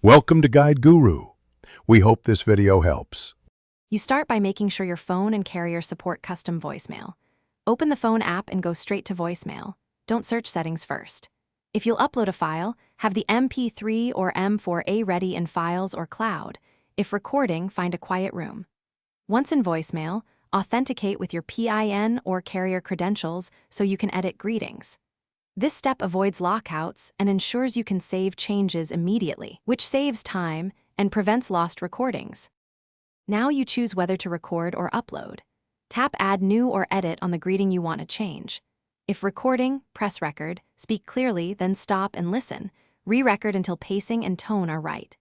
Welcome to Guide Guru. We hope this video helps. You start by making sure your phone and carrier support custom voicemail. Open the phone app and go straight to voicemail. Don't search settings first. If you'll upload a file, have the MP3 or M4A ready in Files or Cloud. If recording, find a quiet room. Once in voicemail, authenticate with your PIN or carrier credentials so you can edit greetings. This step avoids lockouts and ensures you can save changes immediately, which saves time and prevents lost recordings. Now you choose whether to record or upload. Tap Add New or Edit on the greeting you want to change. If recording, press Record, speak clearly, then stop and listen. Re-record until pacing and tone are right.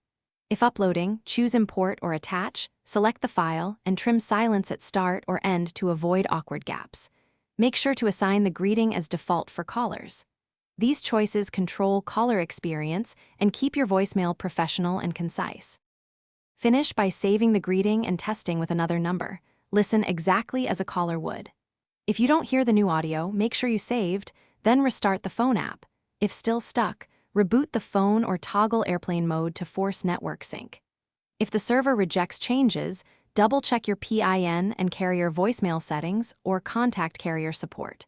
If uploading, choose Import or Attach, select the file, and trim silence at start or end to avoid awkward gaps. Make sure to assign the greeting as default for callers. These choices control caller experience and keep your voicemail professional and concise. Finish by saving the greeting and testing with another number. Listen exactly as a caller would. If you don't hear the new audio, make sure you saved, then restart the phone app. If still stuck, reboot the phone or toggle airplane mode to force network sync. If the server rejects changes, double-check your PIN and carrier voicemail settings or contact carrier support.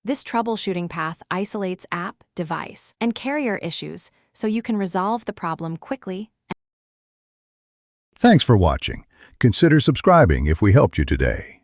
This troubleshooting path isolates app, device, and carrier issues so you can resolve the problem quickly. Thanks for watching. Consider subscribing if we helped you today.